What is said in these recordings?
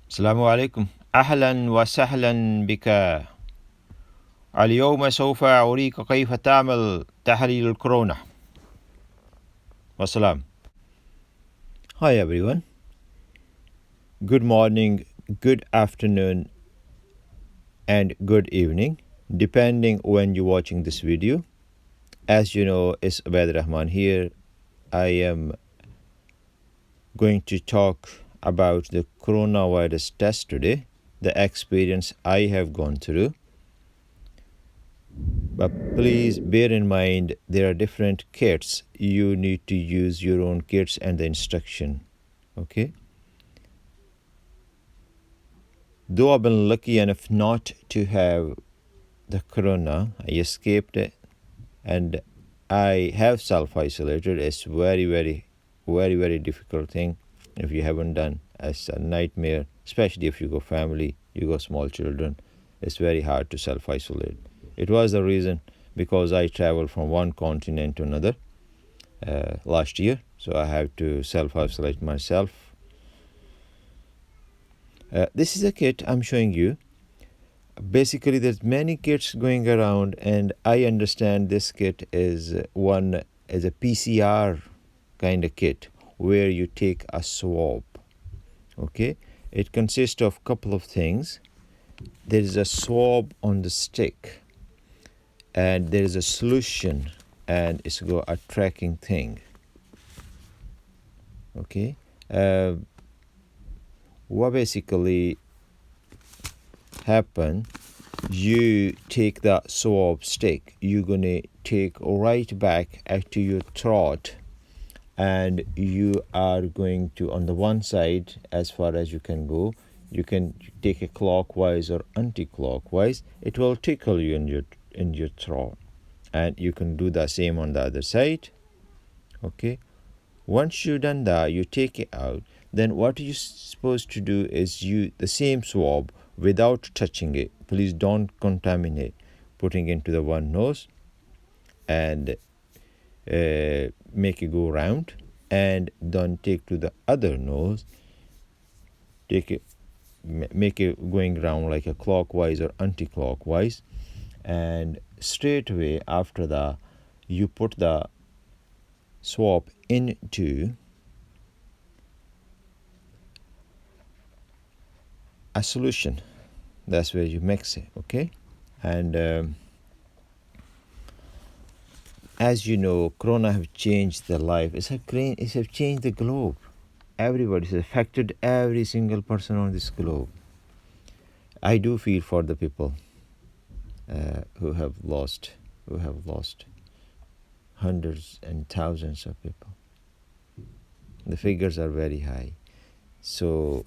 السلام عليكم. أهلا وسهلا بك. اليوم سوف أريك كيف تعمل تحليل الكورونا. والسلام. Hi everyone. Good morning, good afternoon, and good evening, depending when you're watching this video. As you know, it's Abed Rahman here. I am going to talk about the coronavirus test today, the experience I have gone through. But please bear in mind there are different kits. You need to use your own kits and the instruction. Okay? Though I've been lucky enough not to have the corona, I escaped it and I have self-isolated. It's very difficult thing if you haven't done. It's a nightmare, especially if you go family, you go small children. It's very hard to self-isolate. It was the reason because I traveled from one continent to another last year, so I have to self-isolate myself. This is a kit I'm showing you. Basically, there's many kits going around, and I understand this kit is a PCR kind of kit where you take a swab. Okay, it consists of a couple of things. There is a swab on the stick, and there is a solution, and it's got a tracking thing. Okay, what basically happen, you take the swab stick, you're gonna take right back to your throat, and you are going to, on the one side, as far as you can go, you can take it clockwise or anti-clockwise. It will tickle you in your throat, and you can do the same on the other side. Okay, once you've done that, you take it out. Then what you're supposed to do is the same swab without touching it. Please don't contaminate. Putting into the one nose and make it go round, and then take to the other nose. Make it going round like a clockwise or anti-clockwise, and straight away after that, you put the swab into a solution. That's where you mix it. Okay, and as you know, corona have changed the life. It have changed the globe. Everybody's affected, every single person on this globe. I do feel for the people who have lost hundreds and thousands of people. The figures are very high. So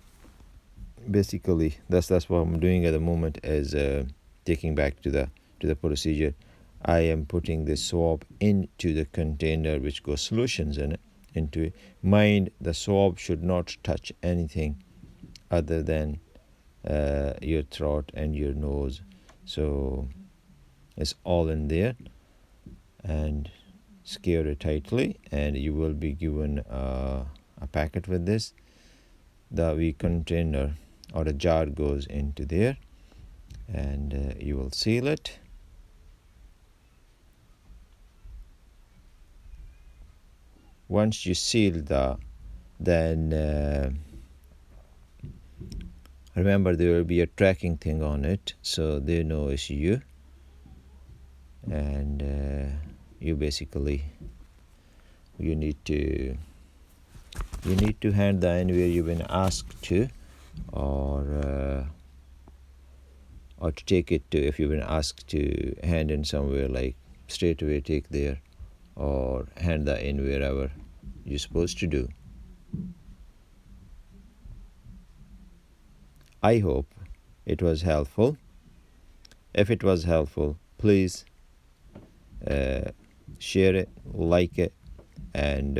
basically, that's what I'm doing at the moment, is taking back to the procedure. I am putting the swab into the container which goes solutions in it, into it. Mind, the swab should not touch anything other than your throat and your nose. So it's all in there, and secure it tightly, and you will be given a packet with this. The wee container or a jar goes into there, and you will seal it. Once you seal then remember there will be a tracking thing on it, so they know it's you, and you basically you need to hand that in where you've been asked to, or to take it to, if you've been asked to hand in somewhere, like straight away take there, or hand that in wherever you're supposed to do. I hope it was helpful. If it was helpful, please share it, like it, and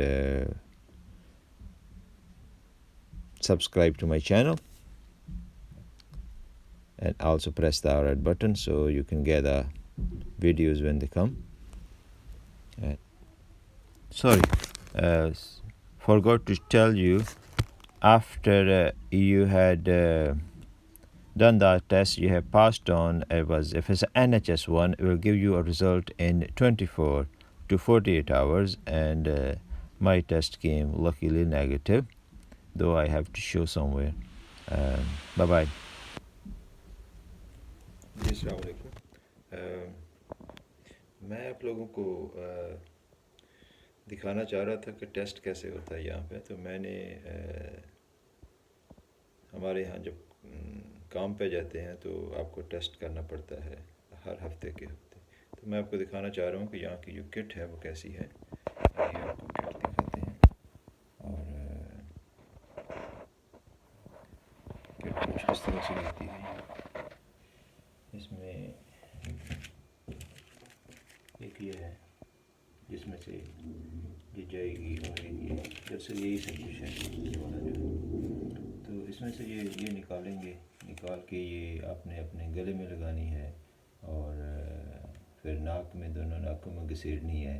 subscribe to my channel, and also press the red button so you can get the videos when they come. Sorry, forgot to tell you, after you had done that test, you have passed on, if it's an NHS one, it will give you a result in 24 to 48 hours, and my test came luckily negative, though I have to show somewhere. Bye-bye. जी अस्सलाम वालेकुम। मैं आप लोगों को दिखाना चाह रहा था कि टेस्ट कैसे होता है यहाँ पे। तो मैंने हमारे यहाँ जब काम पे जाते हैं तो आपको टेस्ट करना पड़ता है हर हफ्ते के हफ्ते। तो मैं आपको दिखाना चाह रहा हूँ कि यहाँ की जो किट है वो कैसी है। ये आपको किट दिखाते हैं, और किट कुछ इस तरह से दिखती है। इसमें एक ये है जिसमें से ये जाएगी, और ये दरअसल यही सब कुछ है ये वाला जो है। तो इसमें से ये निकालेंगे, निकाल के ये आपने अपने गले में लगानी है, और फिर नाक में, दोनों नाकों में घसीटनी है,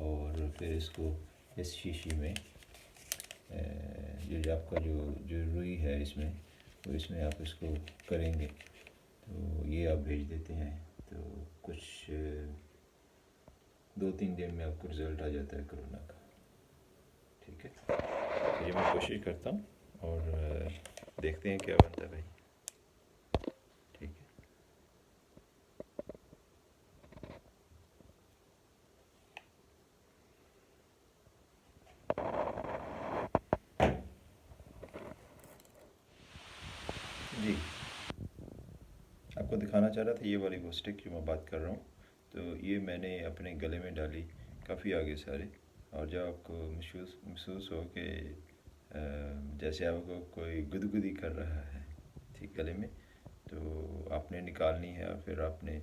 और फिर इसको इस शीशी में जो आपका जो रुई है इसमें, तो इसमें आप इसको करेंगे। तो ये आप भेज देते हैं, तो कुछ 2-3 दिन में आपको रिज़ल्ट आ जाता है कोरोना का। ठीक है, तो ये मैं कोशिश करता हूँ और देखते हैं क्या बनता है भाई। ठीक है, जी आपको दिखाना चाह रहा था ये वाली वो स्टिक जो मैं बात कर रहा हूँ। तो ये मैंने अपने गले में डाली काफ़ी आगे सारे, और जब आपको महसूस हो कि जैसे आपको कोई गुदगुदी कर रहा है ठीक गले में, तो आपने निकालनी है, और फिर आपने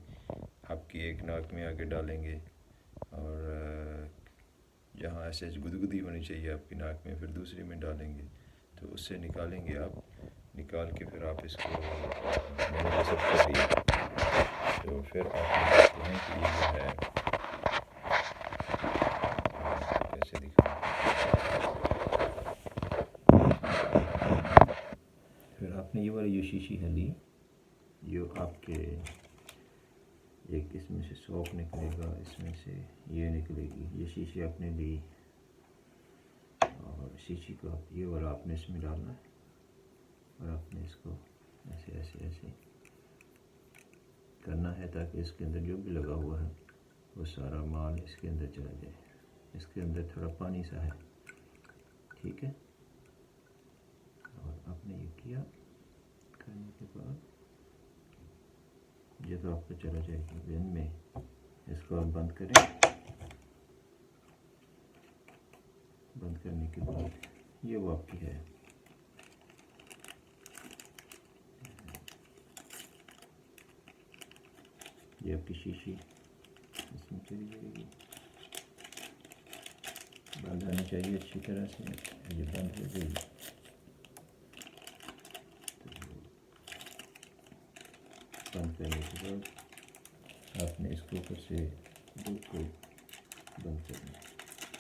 आपकी एक नाक में आके डालेंगे, और जहाँ ऐसे गुदगुदी होनी चाहिए आपकी नाक में, फिर दूसरी में डालेंगे, तो उससे निकालेंगे आप। निकाल के फिर आप इसको मैंने सब कर दिया, तो फिर आप देखते हैं कि ये जो है कैसे दिखा। फिर आपने ये वाली जो शीशी है ली, जो आपके एक इसमें से स्वॉब निकलेगा, इसमें से ये निकलेगी, ये शीशी आपने ली, और शीशी को आप ये वाला आपने इसमें डालना है, और आपने इसको ऐसे ऐसे ऐसे करना है ताकि इसके अंदर जो भी लगा हुआ है वो सारा माल इसके अंदर चला जाए। इसके अंदर थोड़ा पानी सा है, ठीक है। और आपने ये किया, करने के बाद जब आपको चला जाएगा दिन में, इसको आप बंद करें। बंद करने के बाद ये वो आपकी है। ये आपकी शीशी इसमें चली जाएगी, बंद होनी चाहिए अच्छी तरह से। ये बंद हो गई, तो बंद करने के बाद आपने इसको ऊपर से बिल्कुल बंद करना।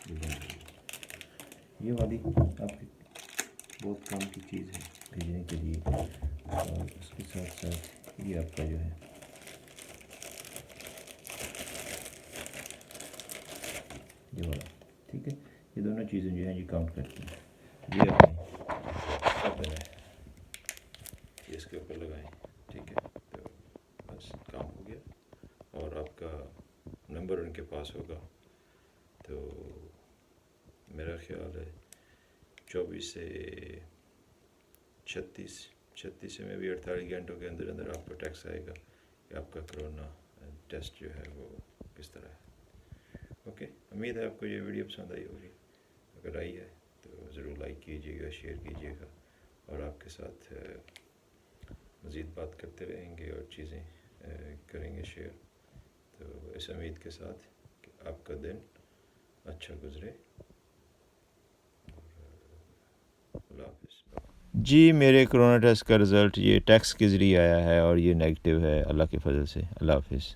ये बंद हो गई। ये वाली आपकी बहुत काम की चीज़ है भेजने के लिए, और उसके साथ साथ ये आपका जो है ये वाला, ठीक है। ये दोनों चीज़ें जो हैं ये काउंट करती हैं। ये अपने ऊपर है, ये इसके ऊपर लगाएं, ठीक है। तो बस काम हो गया, और आपका नंबर उनके पास होगा। तो मेरा ख्याल है 24 से 36 से में भी 48 घंटों के अंदर अंदर आपको टेक्स्ट आएगा कि आपका कोरोना टेस्ट जो है वो किस तरह है। ओके, उम्मीद है आपको ये वीडियो पसंद आई होगी। अगर आई है तो ज़रूर लाइक कीजिएगा, शेयर कीजिएगा, और आपके साथ मज़ीद बात करते रहेंगे और चीज़ें करेंगे शेयर। तो इस उम्मीद के साथ कि आपका दिन अच्छा गुज़रे, और अल्लाह हाफ़िज़। जी मेरे कोरोना टेस्ट का रिज़ल्ट ये टैक्स के ज़रिए आया है, और ये नेगेटिव है अल्लाह के फजल से। अल्लाह हाफ़िज़।